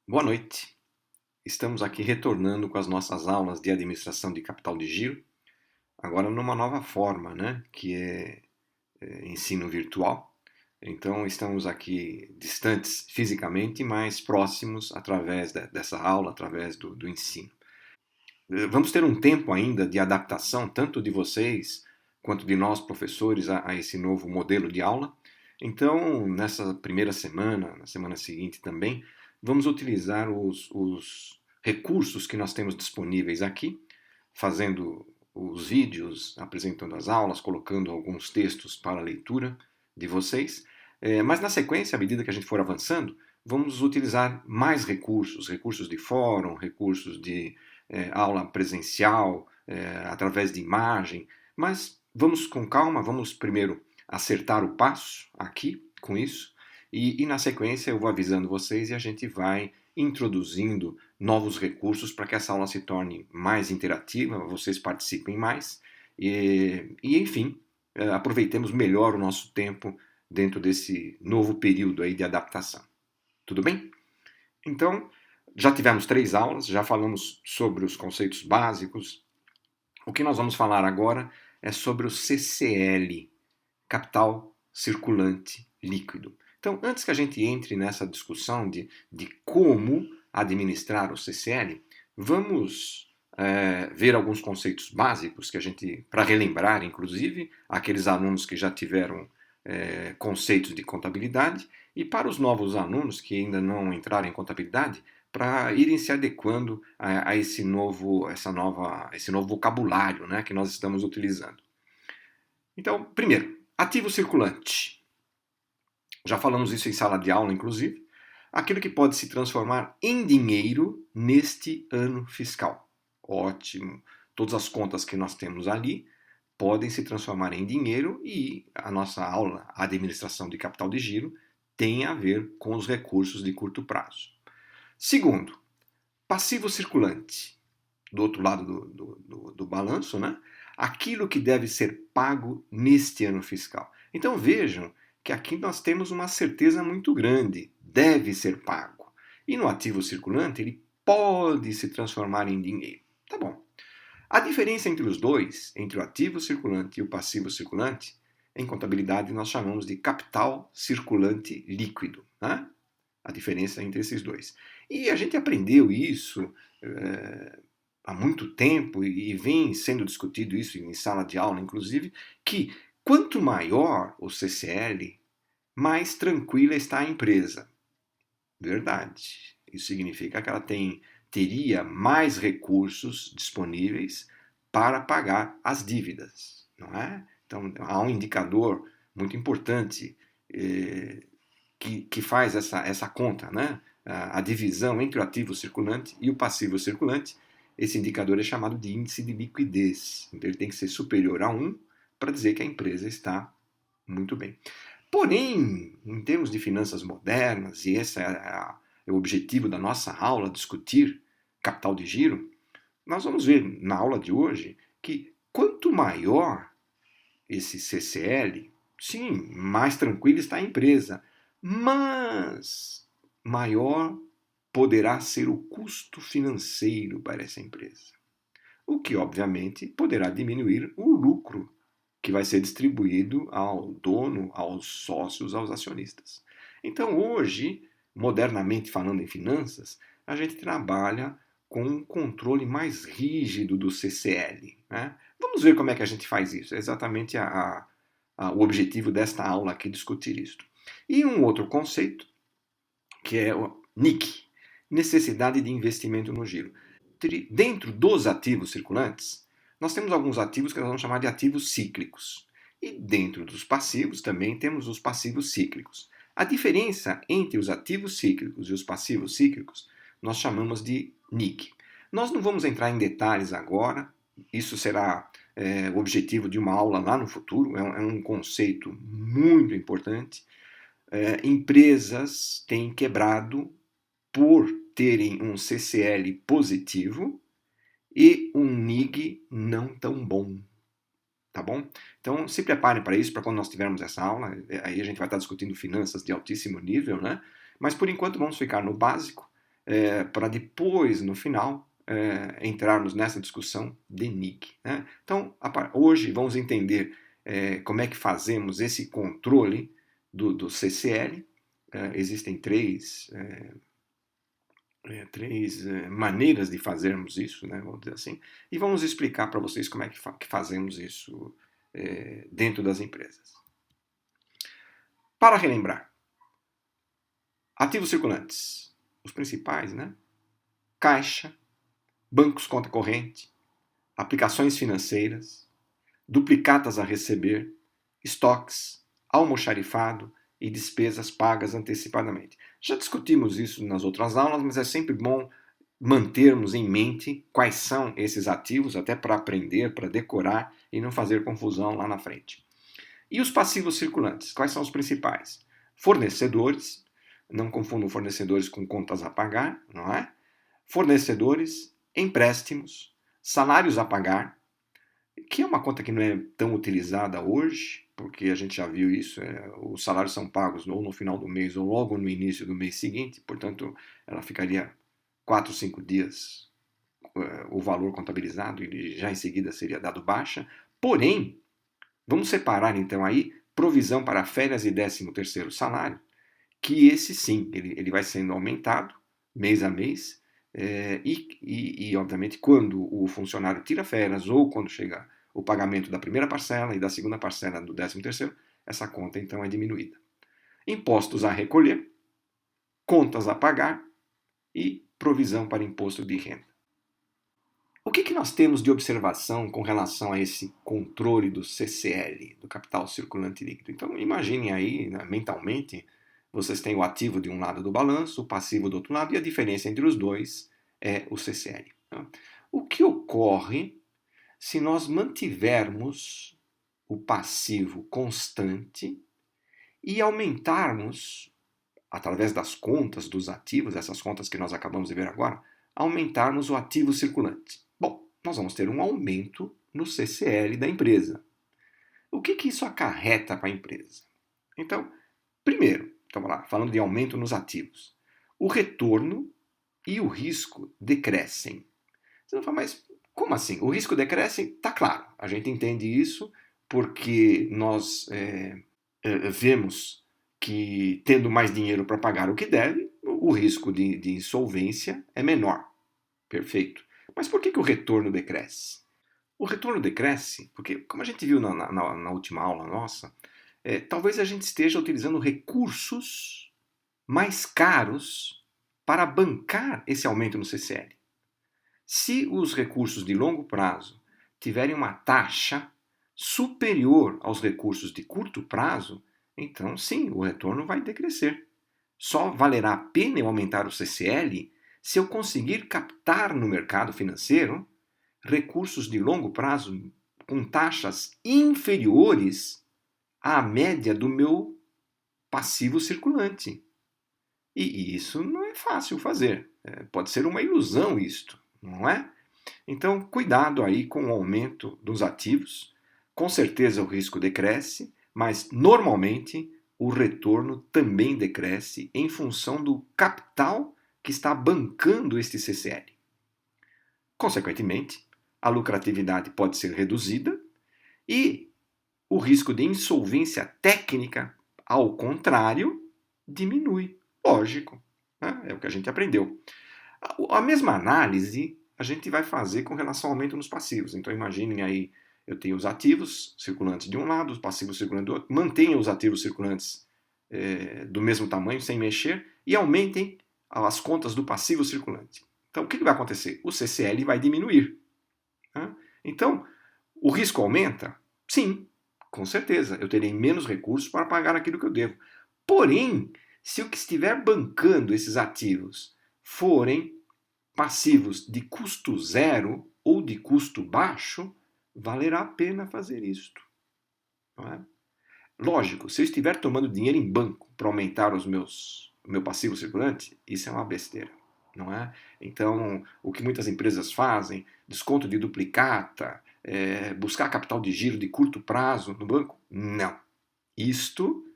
Boa noite. Estamos aqui retornando com as nossas aulas de administração de capital de giro, agora numa nova forma, né? Que é ensino virtual. Então, estamos aqui distantes fisicamente, mas próximos através dessa aula, através do ensino. Vamos ter um tempo ainda de adaptação, tanto de vocês quanto de nós, professores, a esse novo modelo de aula. Então, nessa primeira semana, na semana seguinte também, vamos utilizar os recursos que nós temos disponíveis aqui, fazendo os vídeos, apresentando as aulas, colocando alguns textos para a leitura de vocês. Mas na sequência, à medida que a gente for avançando, vamos utilizar mais recursos, recursos de fórum, recursos de aula presencial, através de imagem, mas vamos com calma, vamos primeiro acertar o passo aqui com isso, e na sequência eu vou avisando vocês e a gente vai introduzindo novos recursos para que essa aula se torne mais interativa, vocês participem mais e enfim, aproveitemos melhor o nosso tempo dentro desse novo período aí de adaptação. Tudo bem? Então, já tivemos 3 aulas, já falamos sobre os conceitos básicos. O que nós vamos falar agora é sobre o CCL, Capital Circulante Líquido. Então, antes que a gente entre nessa discussão de como administrar o CCL, vamos ver alguns conceitos básicos que a gente, para relembrar, inclusive, aqueles alunos que já tiveram conceitos de contabilidade e para os novos alunos que ainda não entraram em contabilidade, para irem se adequando a esse novo vocabulário, né, que nós estamos utilizando. Então, primeiro, ativo circulante. Já falamos isso em sala de aula, inclusive. Aquilo que pode se transformar em dinheiro neste ano fiscal. Ótimo. Todas as contas que nós temos ali podem se transformar em dinheiro e a nossa aula, a administração de capital de giro, tem a ver com os recursos de curto prazo. Segundo, passivo circulante. Do outro lado do balanço, né? Aquilo que deve ser pago neste ano fiscal. Então vejam que aqui nós temos uma certeza muito grande, deve ser pago. E no ativo circulante ele pode se transformar em dinheiro. Tá bom. A diferença entre os dois, entre o ativo circulante e o passivo circulante, em contabilidade nós chamamos de capital circulante líquido, né? A diferença entre esses dois. E a gente aprendeu isso há muito tempo e vem sendo discutido isso em sala de aula, inclusive, que quanto maior o CCL, mais tranquila está a empresa. Verdade. Isso significa que ela teria mais recursos disponíveis para pagar as dívidas, não é? Então, há um indicador muito importante que faz essa conta, né? A divisão entre o ativo circulante e o passivo circulante. Esse indicador é chamado de índice de liquidez. Então, ele tem que ser superior a 1 para dizer que a empresa está muito bem. Porém, em termos de finanças modernas, e esse é o objetivo da nossa aula, discutir capital de giro, nós vamos ver na aula de hoje que quanto maior esse CCL, sim, mais tranquila está a empresa, mas maior poderá ser o custo financeiro para essa empresa. O que, obviamente, poderá diminuir o lucro que vai ser distribuído ao dono, aos sócios, aos acionistas. Então, hoje, modernamente falando em finanças, a gente trabalha com um controle mais rígido do CCL. Né? Vamos ver como é que a gente faz isso. É exatamente o objetivo desta aula aqui, discutir isso. E um outro conceito, que é o NIC, necessidade de investimento no giro. Dentro dos ativos circulantes, nós temos alguns ativos que nós vamos chamar de ativos cíclicos. E dentro dos passivos também temos os passivos cíclicos. A diferença entre os ativos cíclicos e os passivos cíclicos nós chamamos de NIC. Nós não vamos entrar em detalhes agora, isso será o objetivo de uma aula lá no futuro, é um conceito muito importante. Empresas têm quebrado por terem um CCL positivo e um NIG não tão bom. Tá bom? Então se preparem para isso, para quando nós tivermos essa aula, aí a gente vai estar discutindo finanças de altíssimo nível, né? Mas por enquanto vamos ficar no básico. para depois, no final, entrarmos nessa discussão de NIC. Né? Então, hoje vamos entender como é que fazemos esse controle do CCL. Existem três maneiras de fazermos isso, né, vamos dizer assim, e vamos explicar para vocês como é que fazemos isso dentro das empresas. Para relembrar, ativos circulantes, os principais, né? Caixa, bancos conta corrente, aplicações financeiras, duplicatas a receber, estoques, almoxarifado e despesas pagas antecipadamente. Já discutimos isso nas outras aulas, mas é sempre bom mantermos em mente quais são esses ativos, até para aprender, para decorar e não fazer confusão lá na frente. E os passivos circulantes, quais são os principais? Fornecedores, não confundam fornecedores com contas a pagar, não é? Fornecedores, empréstimos, salários a pagar, que é uma conta que não é tão utilizada hoje, porque a gente já viu isso, os salários são pagos ou no final do mês ou logo no início do mês seguinte, portanto ela ficaria 4, 5 dias o valor contabilizado e já em seguida seria dado baixa. Porém, vamos separar então aí provisão para férias e 13º salário, que esse sim, ele vai sendo aumentado mês a mês, obviamente quando o funcionário tira férias ou quando chega o pagamento da primeira parcela e da segunda parcela do 13º, essa conta então é diminuída. Impostos a recolher, contas a pagar e provisão para imposto de renda. O que nós temos de observação com relação a esse controle do CCL, do capital circulante líquido? Então imaginem aí, né, mentalmente, vocês têm o ativo de um lado do balanço, o passivo do outro lado, e a diferença entre os dois é o CCL. Tá? O que ocorre se nós mantivermos o passivo constante e aumentarmos, através das contas dos ativos, essas contas que nós acabamos de ver agora, aumentarmos o ativo circulante? Bom, nós vamos ter um aumento no CCL da empresa. O que isso acarreta para a empresa? Então, primeiro, vamos lá, falando de aumento nos ativos, o retorno e o risco decrescem. Você não fala, mas como assim? O risco decresce? Tá claro, a gente entende isso porque nós vemos que tendo mais dinheiro para pagar o que deve, o risco de insolvência é menor. Perfeito. Mas por que o retorno decresce? O retorno decresce porque, como a gente viu na última aula nossa, talvez a gente esteja utilizando recursos mais caros para bancar esse aumento no CCL. Se os recursos de longo prazo tiverem uma taxa superior aos recursos de curto prazo, então sim, o retorno vai decrescer. Só valerá a pena eu aumentar o CCL se eu conseguir captar no mercado financeiro recursos de longo prazo com taxas inferiores à média do meu passivo circulante. E isso não é fácil fazer. Pode ser uma ilusão isto, não é? Então, cuidado aí com o aumento dos ativos. Com certeza o risco decresce, mas normalmente o retorno também decresce em função do capital que está bancando este CCL. Consequentemente, a lucratividade pode ser reduzida e o risco de insolvência técnica, ao contrário, diminui. Lógico, né? É o que a gente aprendeu. A mesma análise a gente vai fazer com relação ao aumento nos passivos. Então imaginem aí, eu tenho os ativos circulantes de um lado, os passivos circulantes do outro. Mantenham os ativos circulantes do mesmo tamanho, sem mexer, e aumentem as contas do passivo circulante. Então o que vai acontecer? O CCL vai diminuir. Né? Então, o risco aumenta? Sim, com certeza. Eu terei menos recursos para pagar aquilo que eu devo. Porém, se o que estiver bancando esses ativos forem passivos de custo zero ou de custo baixo, valerá a pena fazer isto. Não é? Lógico, se eu estiver tomando dinheiro em banco para aumentar o meu passivo circulante, isso é uma besteira. Não é? Então, o que muitas empresas fazem, desconto de duplicata, buscar capital de giro de curto prazo no banco, não. Isto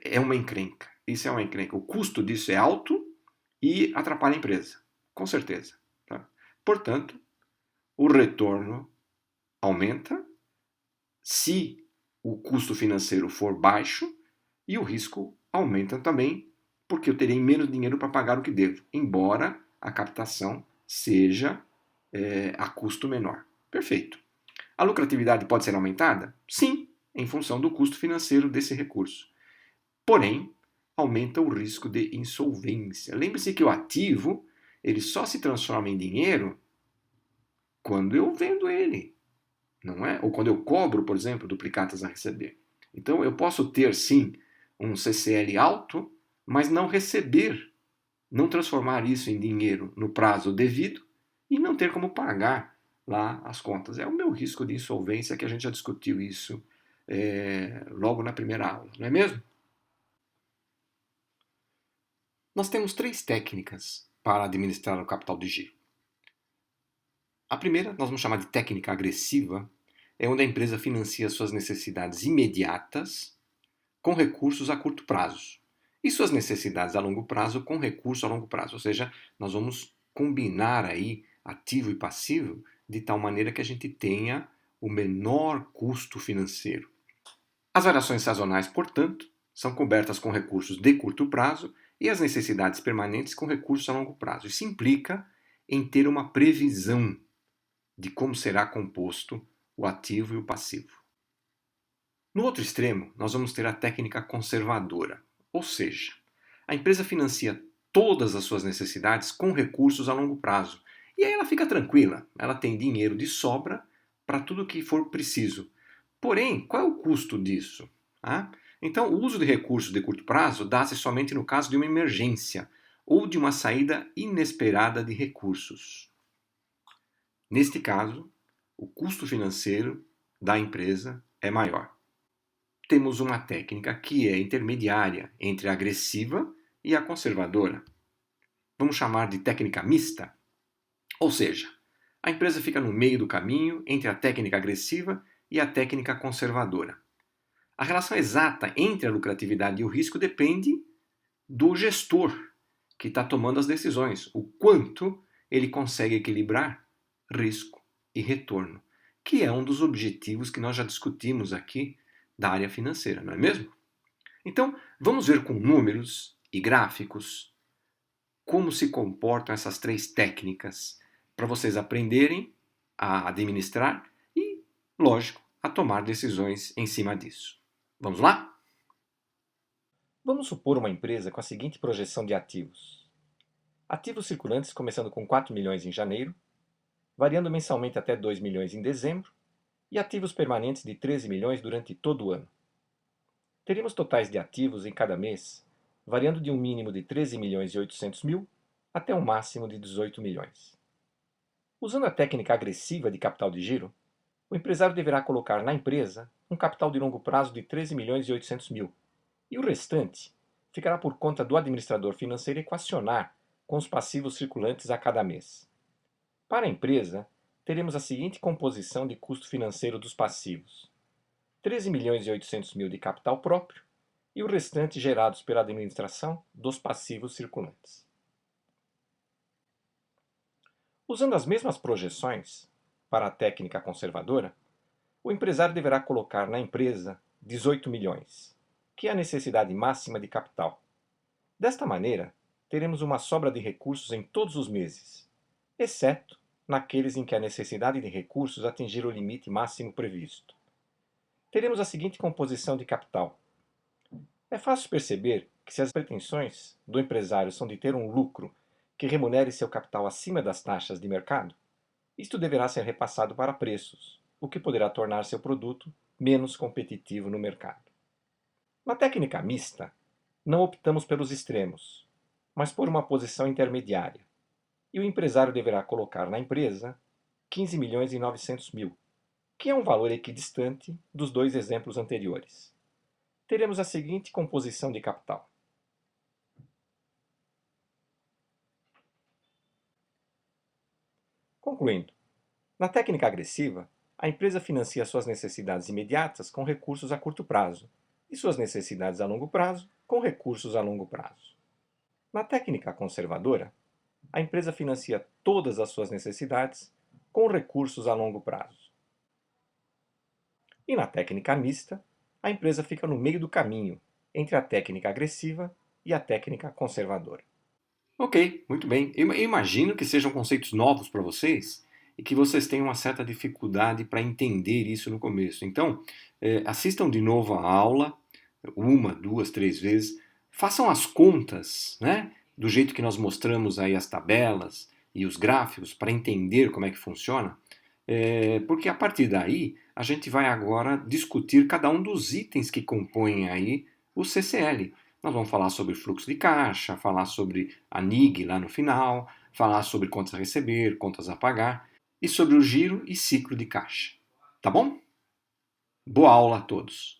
é uma encrenca. Isso é uma encrenca. O custo disso é alto e atrapalha a empresa, com certeza. Tá? Portanto, o retorno aumenta se o custo financeiro for baixo e o risco aumenta também, porque eu terei menos dinheiro para pagar o que devo, embora a captação seja a custo menor. Perfeito. A lucratividade pode ser aumentada? Sim, em função do custo financeiro desse recurso. Porém, aumenta o risco de insolvência. Lembre-se que o ativo ele só se transforma em dinheiro quando eu vendo ele, não é? Ou quando eu cobro, por exemplo, duplicatas a receber. Então, eu posso ter, sim, um CCL alto, mas não receber, não transformar isso em dinheiro no prazo devido e não ter como pagar lá as contas. É o meu risco de insolvência, que a gente já discutiu isso logo na primeira aula, não é mesmo? Nós temos três técnicas para administrar o capital de giro. A primeira, nós vamos chamar de técnica agressiva, é onde a empresa financia suas necessidades imediatas com recursos a curto prazo e suas necessidades a longo prazo com recurso a longo prazo. Ou seja, nós vamos combinar aí ativo e passivo de tal maneira que a gente tenha o menor custo financeiro. As variações sazonais, portanto, são cobertas com recursos de curto prazo e as necessidades permanentes com recursos a longo prazo. Isso implica em ter uma previsão de como será composto o ativo e o passivo. No outro extremo, nós vamos ter a técnica conservadora, ou seja, a empresa financia todas as suas necessidades com recursos a longo prazo. E aí ela fica tranquila, ela tem dinheiro de sobra para tudo o que for preciso. Porém, qual é o custo disso? Então, o uso de recursos de curto prazo dá-se somente no caso de uma emergência ou de uma saída inesperada de recursos. Neste caso, o custo financeiro da empresa é maior. Temos uma técnica que é intermediária entre a agressiva e a conservadora. Vamos chamar de técnica mista. Ou seja, a empresa fica no meio do caminho entre a técnica agressiva e a técnica conservadora. A relação exata entre a lucratividade e o risco depende do gestor que está tomando as decisões, o quanto ele consegue equilibrar risco e retorno, que é um dos objetivos que nós já discutimos aqui da área financeira, não é mesmo? Então, vamos ver com números e gráficos como se comportam essas três técnicas para vocês aprenderem a administrar e, lógico, a tomar decisões em cima disso. Vamos lá? Vamos supor uma empresa com a seguinte projeção de ativos. Ativos circulantes começando com 4 milhões em janeiro, variando mensalmente até 2 milhões em dezembro, e ativos permanentes de 13 milhões durante todo o ano. Teríamos totais de ativos em cada mês, variando de um mínimo de 13 milhões e 800 mil até um máximo de 18 milhões. Usando a técnica agressiva de capital de giro, o empresário deverá colocar na empresa um capital de longo prazo de 13 milhões e 800 mil, e o restante ficará por conta do administrador financeiro equacionar com os passivos circulantes a cada mês. Para a empresa, teremos a seguinte composição de custo financeiro dos passivos: 13 milhões e 800 mil de capital próprio e o restante gerados pela administração dos passivos circulantes. Usando as mesmas projeções para a técnica conservadora, o empresário deverá colocar na empresa 18 milhões, que é a necessidade máxima de capital. Desta maneira, teremos uma sobra de recursos em todos os meses, exceto naqueles em que a necessidade de recursos atingir o limite máximo previsto. Teremos a seguinte composição de capital. É fácil perceber que se as pretensões do empresário são de ter um lucro que remunere seu capital acima das taxas de mercado, isto deverá ser repassado para preços, o que poderá tornar seu produto menos competitivo no mercado. Na técnica mista, não optamos pelos extremos, mas por uma posição intermediária, e o empresário deverá colocar na empresa 15 milhões e 900 mil, que é um valor equidistante dos dois exemplos anteriores. Teremos a seguinte composição de capital. Concluindo, na técnica agressiva, a empresa financia suas necessidades imediatas com recursos a curto prazo e suas necessidades a longo prazo com recursos a longo prazo. Na técnica conservadora, a empresa financia todas as suas necessidades com recursos a longo prazo. E na técnica mista, a empresa fica no meio do caminho entre a técnica agressiva e a técnica conservadora. Ok, muito bem. Eu imagino que sejam conceitos novos para vocês e que vocês tenham uma certa dificuldade para entender isso no começo. Então, assistam de novo a aula, uma, duas, três vezes, façam as contas, né? Do jeito que nós mostramos aí as tabelas e os gráficos para entender como é que funciona, porque a partir daí a gente vai agora discutir cada um dos itens que compõem aí o CCL. Nós vamos falar sobre fluxo de caixa, falar sobre a NIG lá no final, falar sobre contas a receber, contas a pagar e sobre o giro e ciclo de caixa. Tá bom? Boa aula a todos!